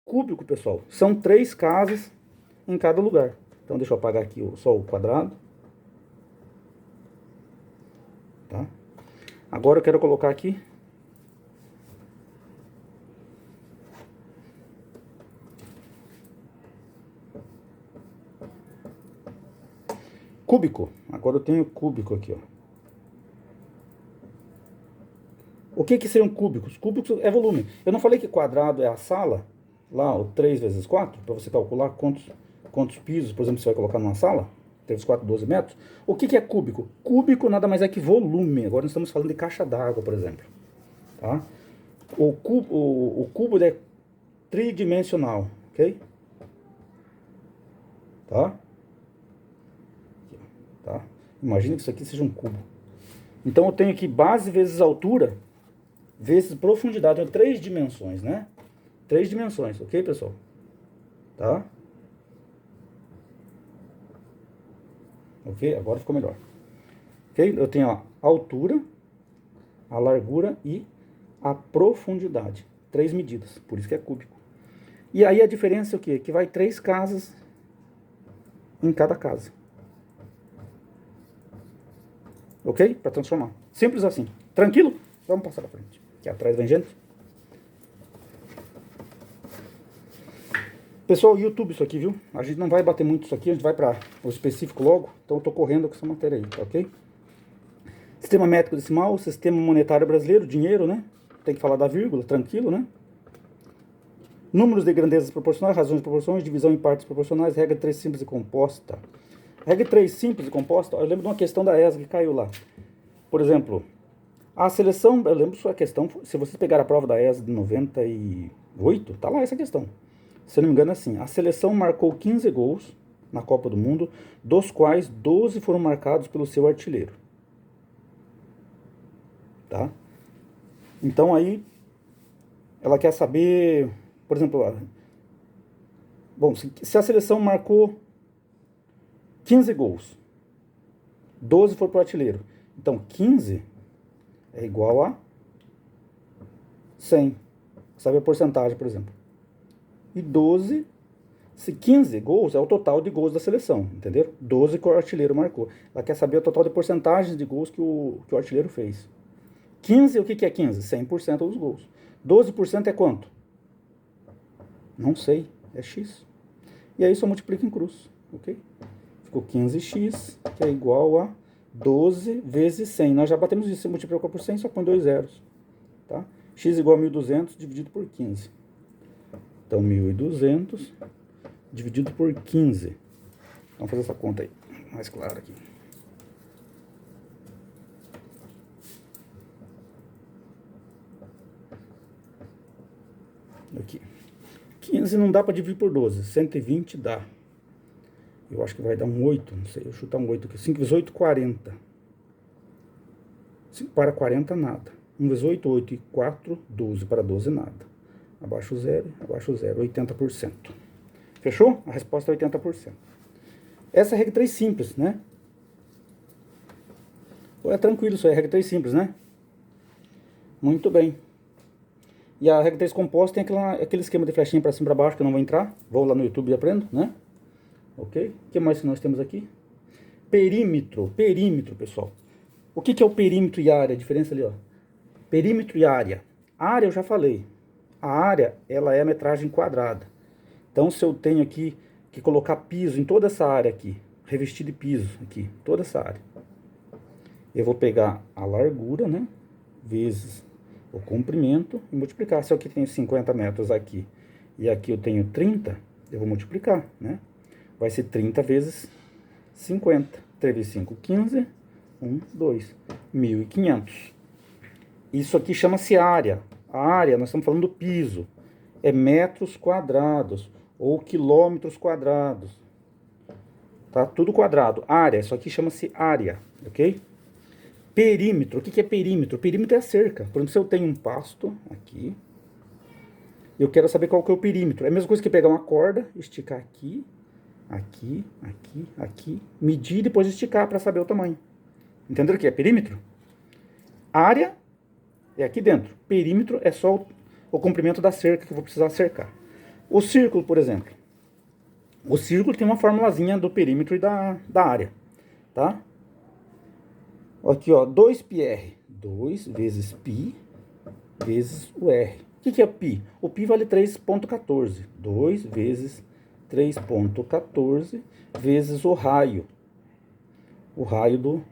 Cúbico, pessoal, são 3 casas em cada lugar. Então deixa eu apagar aqui só o quadrado. Tá? Agora eu quero colocar aqui cúbico. Agora eu tenho cúbico aqui, ó. O que seriam cúbicos? Cúbicos é volume. Eu não falei que quadrado é a sala? Lá, o 3 vezes 4, para você calcular quantos pisos, por exemplo, você vai colocar numa sala. 3 vezes 4, 12 metros. O que é cúbico? Cúbico nada mais é que volume. Agora nós estamos falando de caixa d'água, por exemplo. Tá? O cubo é tridimensional, ok? Tá? Tá? Imagina que isso aqui seja um cubo. Então eu tenho aqui base vezes altura vezes profundidade. Então 3 dimensões, né? 3 dimensões, ok, pessoal? Tá? Ok? Agora ficou melhor. Ok? Eu tenho a altura, a largura e a profundidade. 3 medidas, por isso que é cúbico. E aí a diferença é o quê? Que vai 3 casas em cada casa. Ok? Para transformar. Simples assim. Tranquilo? Vamos passar para frente. Aqui atrás vem gente. Pessoal, YouTube isso aqui, viu? A gente não vai bater muito isso aqui, a gente vai para o específico logo. Então eu tô correndo com essa matéria aí, tá ok? Sistema métrico decimal, sistema monetário brasileiro, dinheiro, né? Tem que falar da vírgula, tranquilo, né? Números de grandezas proporcionais, razões de proporções, divisão em partes proporcionais, regra 3 simples e composta. Regra 3 simples e composta, eu lembro de uma questão da ESA que caiu lá. Por exemplo, a seleção, eu lembro sua questão, se vocês pegarem a prova da ESA de 98, tá lá essa questão. Se eu não me engano é assim, a seleção marcou 15 gols na Copa do Mundo, dos quais 12 foram marcados pelo seu artilheiro. Tá? Então aí, ela quer saber, por exemplo, bom, se a seleção marcou 15 gols, 12 foram para o artilheiro. Então 15 é igual a 100. Sabe a porcentagem, por exemplo. E 12, se 15 gols é o total de gols da seleção, entendeu? 12 que o artilheiro marcou. Ela quer saber o total de porcentagens de gols que o artilheiro fez. 15, o que é 15? 100% dos gols. 12% é quanto? Não sei, é x. E aí só multiplica em cruz, ok? Ficou 15x, que é igual a 12 vezes 100. Nós já batemos isso, se multiplicar por 100, só põe 2 zeros. Tá? X igual a 1.200 dividido por 15. Então, 1.200 dividido por 15. Vamos fazer essa conta aí, mais clara aqui. Aqui. 15 não dá para dividir por 12. 120 dá. Eu acho que vai dar um 8, não sei, eu chutar um 8 aqui. 5 vezes 8, 40. 5 para 40, nada. 1 vezes 8, 8 e 4, 12. Para 12, nada. Abaixo 0, 80%. Fechou? A resposta é 80%. Essa é a regra 3 simples, né? É tranquilo isso aí, a regra 3 simples, né? Muito bem. E a regra 3 composta tem aquele esquema de flechinha para cima e para baixo que eu não vou entrar. Vou lá no YouTube e aprendo, né? Ok? O que mais que nós temos aqui? Perímetro, pessoal. O que é o perímetro e área? A diferença ali, ó. Perímetro e área. A área eu já falei. A área, ela é a metragem quadrada. Então, se eu tenho aqui que colocar piso em toda essa área aqui, revestir de piso aqui, toda essa área, eu vou pegar a largura, né, vezes o comprimento e multiplicar. Se eu aqui tenho 50 metros aqui e aqui eu tenho 30, eu vou multiplicar, né? Vai ser 30 vezes 50. 3 vezes 5, 15. 1, 2. 1.500. Isso aqui chama-se área. A área, nós estamos falando do piso. É metros quadrados ou quilômetros quadrados. Tá? Tudo quadrado. Área, isso aqui chama-se área, ok? Perímetro. O que é perímetro? Perímetro é a cerca. Por exemplo, se eu tenho um pasto aqui, eu quero saber qual que é o perímetro. É a mesma coisa que pegar uma corda, esticar aqui, aqui, aqui, aqui, medir e depois esticar para saber o tamanho. Entenderam o que é perímetro? Área é aqui dentro. Perímetro é só o comprimento da cerca que eu vou precisar cercar. O círculo, por exemplo. O círculo tem uma formulazinha do perímetro e da área, tá? Aqui, ó, 2πr. 2 vezes π vezes o r. O que é π? O π vale 3,14. 2 vezes 3,14 vezes o raio. O raio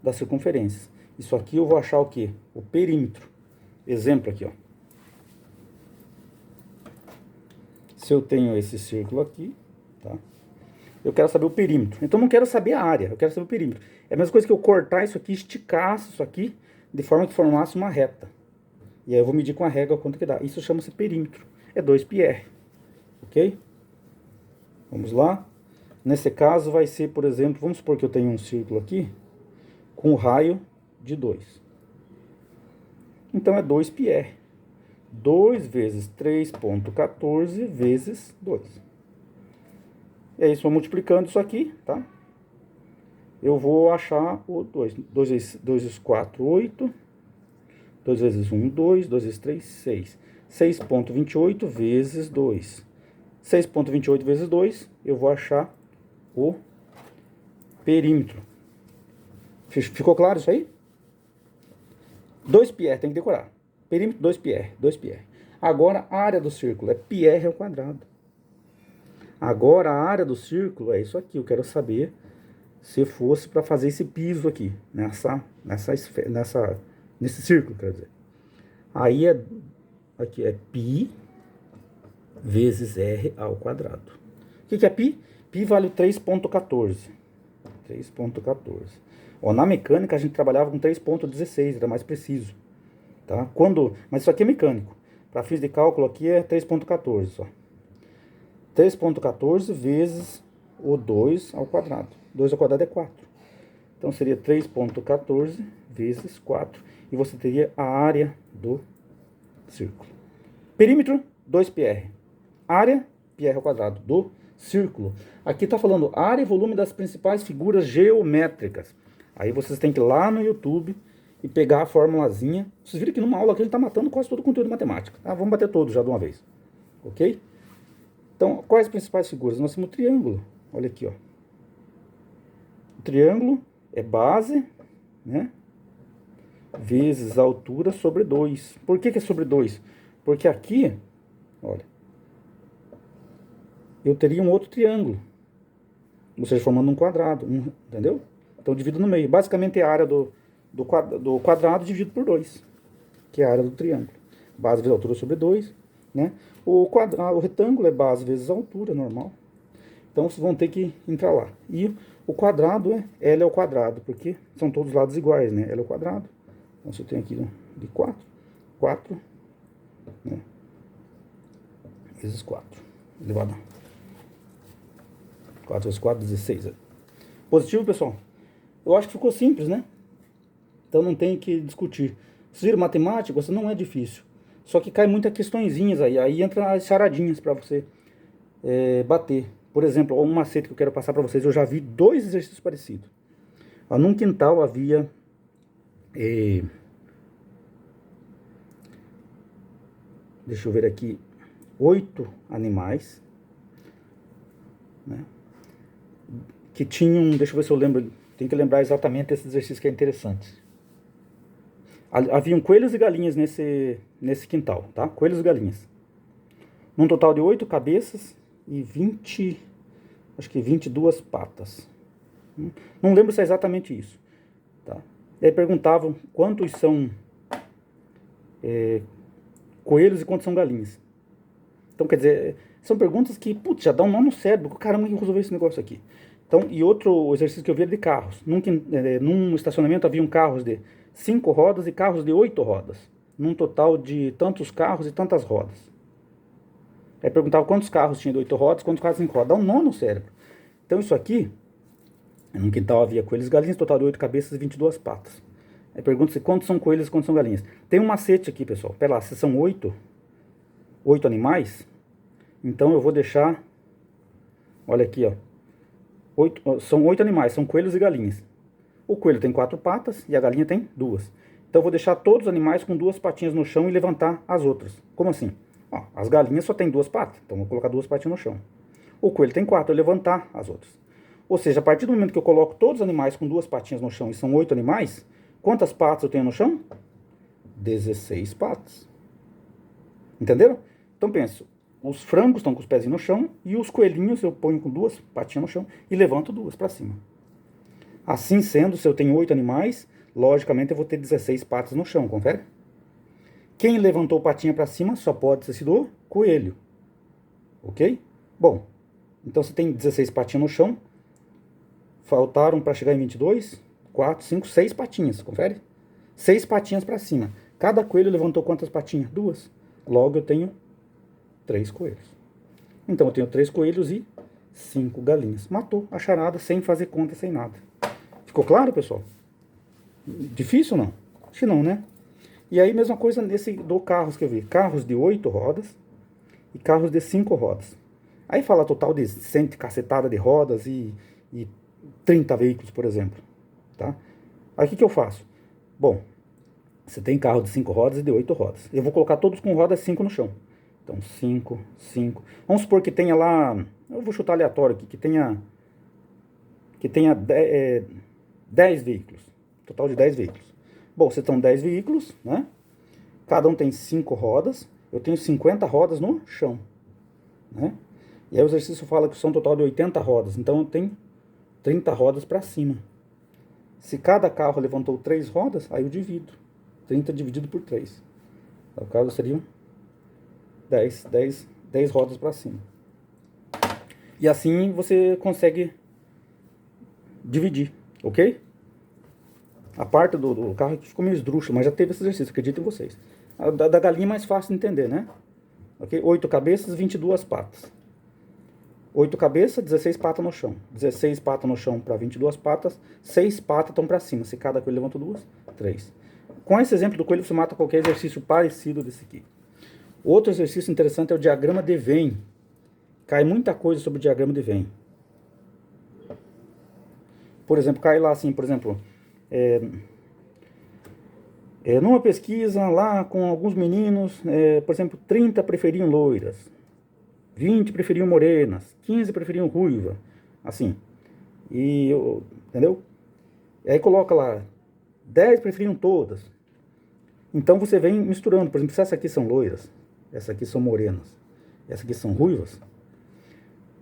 da circunferência. Isso aqui eu vou achar o quê? O perímetro. Exemplo aqui, ó. Se eu tenho esse círculo aqui, tá? Eu quero saber o perímetro. Então, não quero saber a área, eu quero saber o perímetro. É a mesma coisa que eu cortar isso aqui, esticasse isso aqui, de forma que formasse uma reta. E aí eu vou medir com a régua quanto que dá. Isso chama-se perímetro. É 2πr. Ok? Vamos lá. Nesse caso vai ser, por exemplo, vamos supor que eu tenho um círculo aqui, com o raio de 2. Então é 2πr. 2 vezes 3,14 vezes 2. E aí, só multiplicando isso aqui, tá? Eu vou achar o 2. 2 vezes 4, 8. 2 vezes 1, 2. 2 vezes 3, 6. 6,28 vezes 2. 6,28 vezes 2, eu vou achar o perímetro. Ficou claro isso aí? 2πr, tem que decorar. Perímetro 2πr, 2πr. Agora a área do círculo é πr ao quadrado. Agora a área do círculo é isso aqui. Eu quero saber se fosse para fazer esse piso aqui, nesse círculo, quer dizer. Aí aqui é π vezes r ao quadrado. O que é π? Π vale 3,14. 3,14. Ó, na mecânica a gente trabalhava com 3,16, era mais preciso. Tá? Mas isso aqui é mecânico. Para fins de cálculo aqui é 3,14 só. 3,14 vezes o 2 ao quadrado. 2 ao quadrado é 4. Então seria 3,14 vezes 4. E você teria a área do círculo. Perímetro, 2πr. Área, πr ao quadrado do círculo. Aqui está falando área e volume das principais figuras geométricas. Aí vocês têm que ir lá no YouTube e pegar a formulazinha. Vocês viram que numa aula aqui a gente está matando quase todo o conteúdo de matemática. Ah, vamos bater todos já de uma vez. Ok? Então, quais as principais figuras? Nós temos o triângulo. Olha aqui, ó. O triângulo é base, né? Vezes a altura sobre 2. Por que é sobre 2? Porque aqui, olha, eu teria um outro triângulo. Ou seja, formando um quadrado, entendeu? Então, divido no meio. Basicamente, é a área do quadrado dividido por 2, que é a área do triângulo. Base vezes a altura sobre 2, né? O retângulo é base vezes a altura, normal. Então, vocês vão ter que entrar lá. E o quadrado é L ao quadrado, porque são todos lados iguais, né? L ao quadrado. Então, você tem aqui de 4, 4, né? Vezes 4, elevado a 4 vezes 4, 16. Positivo, pessoal? Eu acho que ficou simples, né? Então não tem que discutir. Vocês viram, matemática, você não é difícil. Só que cai muitas questõezinhas aí. Aí entra as charadinhas para você bater. Por exemplo, um macete que eu quero passar para vocês. Eu já vi 2 exercícios parecidos. Num quintal havia... deixa eu ver aqui. 8 animais, né? Que tinham... Deixa eu ver se eu lembro... Tem que lembrar exatamente esse exercício que é interessante. Haviam coelhos e galinhas nesse quintal, tá? Coelhos e galinhas. Num total de 8 cabeças e 22 patas. Não lembro se é exatamente isso, tá? E aí perguntavam quantos são coelhos e quantos são galinhas. Então, quer dizer, são perguntas que, putz, já dá um nó no cérebro. Caramba, que resolver esse negócio aqui. Então, e outro exercício que eu vi era de carros. Num estacionamento haviam carros de 5 rodas e carros de 8 rodas. Num total de tantos carros e tantas rodas. Aí perguntava quantos carros tinha de 8 rodas, quantos carros de 5 rodas. Dá um nó no cérebro. Então, isso aqui, num quintal havia coelhos e galinhas, total de 8 cabeças e 22 patas. Aí pergunta-se quantos são coelhos e quantos são galinhas. Tem um macete aqui, pessoal. Pera lá, se são 8 animais, então eu vou deixar... Olha aqui, ó. São 8 animais, são coelhos e galinhas. O coelho tem 4 patas e a galinha tem 2. Então eu vou deixar todos os animais com 2 patinhas no chão e levantar as outras. Como assim? Ó, as galinhas só tem 2 patas, então eu vou colocar 2 patinhas no chão. O coelho tem 4, eu levantar as outras. Ou seja, a partir do momento que eu coloco todos os animais com 2 patinhas no chão, e são 8 animais, quantas patas eu tenho no chão? 16 patas. Entenderam? Então penso, os frangos estão com os pezinhos no chão e os coelhinhos eu ponho com 2 patinhas no chão e levanto 2 para cima. Assim sendo, se eu tenho 8 animais, logicamente eu vou ter 16 patas no chão, confere? Quem levantou patinha para cima só pode ter sido o coelho. Ok? Bom, então você tem 16 patinhas no chão, faltaram para chegar em 22, 4, 5, 6 patinhas, confere? 6 patinhas para cima. Cada coelho levantou quantas patinhas? 2. Logo eu tenho 3 coelhos. Então eu tenho 3 coelhos e 5 galinhas. Matou a charada sem fazer conta, sem nada. Ficou claro, pessoal? Difícil ou não? Acho que não, né? E aí, mesma coisa nesse do carros que eu vi. Carros de 8 rodas e carros de 5 rodas. Aí fala total de 100 cacetada de rodas e 30 veículos, por exemplo. Tá? Aí o que eu faço? Bom, você tem carro de 5 rodas e de 8 rodas. Eu vou colocar todos com rodas 5 no chão. Então, 5, 5. Vamos supor que tenha lá... Eu vou chutar aleatório aqui. Que tenha 10 veículos. Total de 10 veículos. Bom, você tem 10 veículos, né? Cada um tem 5 rodas. Eu tenho 50 rodas no chão, né? E aí o exercício fala que são um total de 80 rodas. Então eu tenho 30 rodas para cima. Se cada carro levantou 3 rodas, aí eu divido. 30 dividido por 3. No caso seriam 10 rodas para cima. E assim você consegue dividir, ok? A parte do carro ficou meio esdrúxula, mas já teve esse exercício, acredito em vocês. A da galinha é mais fácil de entender, né? Okay? 8 cabeças, 22 patas. 8 cabeças, 16 patas no chão. 16 patas no chão para 22 patas, 6 patas estão para cima. Se cada coelho levanta 2, 3. Com esse exemplo do coelho, você mata qualquer exercício parecido desse aqui. Outro exercício interessante é o diagrama de Venn. Cai muita coisa sobre o diagrama de Venn. Por exemplo, cai lá assim, por exemplo... numa pesquisa lá com alguns meninos, por exemplo, 30 preferiam loiras, 20 preferiam morenas, 15 preferiam ruiva, assim. Entendeu? E aí coloca lá, 10 preferiam todas. Então você vem misturando, por exemplo, se essa aqui são loiras, essa aqui são morenas, essa aqui são ruivas,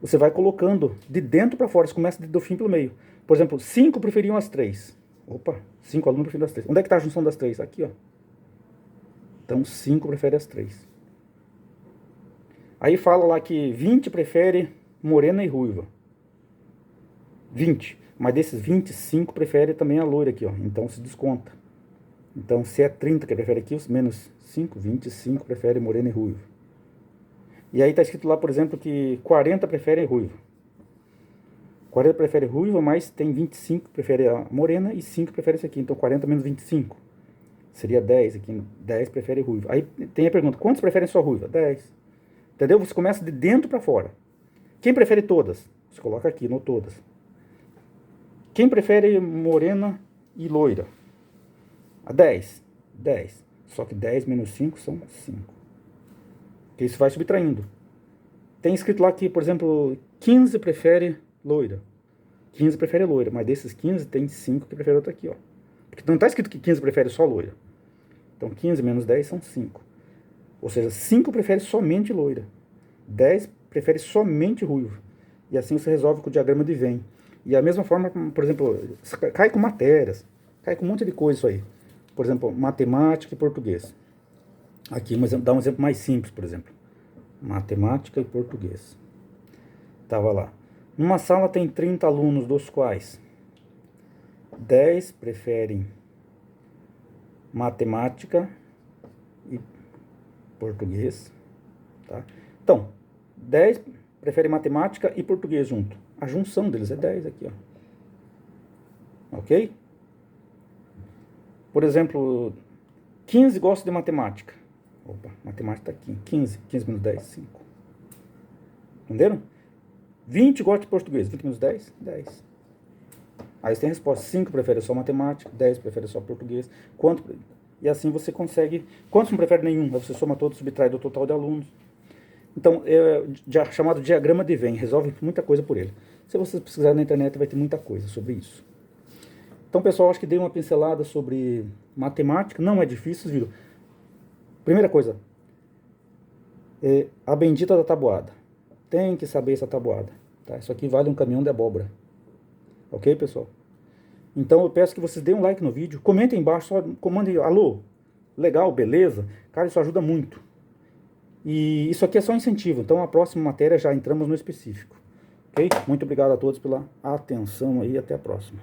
você vai colocando de dentro para fora, você começa do fim pelo meio. Por exemplo, 5 preferiam as 3. Opa, 5 alunos preferem as 3. Onde é que está a junção das 3? Aqui, ó. Então, 5 prefere as 3. Aí fala lá que 20 prefere morena e ruiva. 20. Mas desses 25 prefere também a loira aqui, ó. Então, se desconta. Então, se é 30 que prefere aqui, os menos 5, 25 prefere morena e ruiva. E aí está escrito lá, por exemplo, que 40 preferem ruiva. 40 prefere ruiva, mas tem 25 que prefere a morena e 5 prefere esse aqui. Então 40 menos 25 seria 10 aqui. 10 prefere ruiva. Aí tem a pergunta, quantos preferem só ruiva? 10. Entendeu? Você começa de dentro para fora. Quem prefere todas? Você coloca aqui no todas. Quem prefere morena e loira? A 10. 10. Só que 10 menos 5 são 5. Porque isso vai subtraindo. Tem escrito lá que, por exemplo, 15 prefere loira. 15 prefere loira, mas desses 15 tem 5 que prefere outra aqui, ó. Porque não está escrito que 15 prefere só loira. Então 15 menos 10 são 5. Ou seja, 5 prefere somente loira. 10 prefere somente ruivo. E assim você resolve com o diagrama de Venn. E a mesma forma, por exemplo, cai com matérias, cai com um monte de coisa isso aí. Por exemplo, matemática e português. Aqui, dá um exemplo mais simples, por exemplo. Matemática e português. Tava lá. Numa sala tem 30 alunos, dos quais 10 preferem matemática e português. Tá? Então, 10 preferem matemática e português junto. A junção deles é 10 aqui, ó. Ok? Por exemplo, 15 gostam de matemática. Opa, matemática está aqui. 15 menos 10, 5. Entenderam? 20 gostam de português. 20 menos 10, 10. Aí você tem a resposta. 5 prefere só matemática, 10 prefere só português. Quanto? E assim você consegue, quantos não prefere nenhum, aí você soma todos, subtrai do total de alunos. Então, chamado diagrama de Venn, resolve muita coisa por ele. Se você pesquisar na internet, vai ter muita coisa sobre isso. Então, pessoal, acho que dei uma pincelada sobre matemática. Não é difícil, viu? Primeira coisa, a bendita da tabuada. Tem que saber essa tabuada. Tá? Isso aqui vale um caminhão de abóbora. Ok, pessoal? Então, eu peço que vocês deem um like no vídeo. Comentem embaixo, só comandem, alô, legal, beleza? Cara, isso ajuda muito. E isso aqui é só incentivo. Então, a próxima matéria já entramos no específico. Ok? Muito obrigado a todos pela atenção aí. Até a próxima.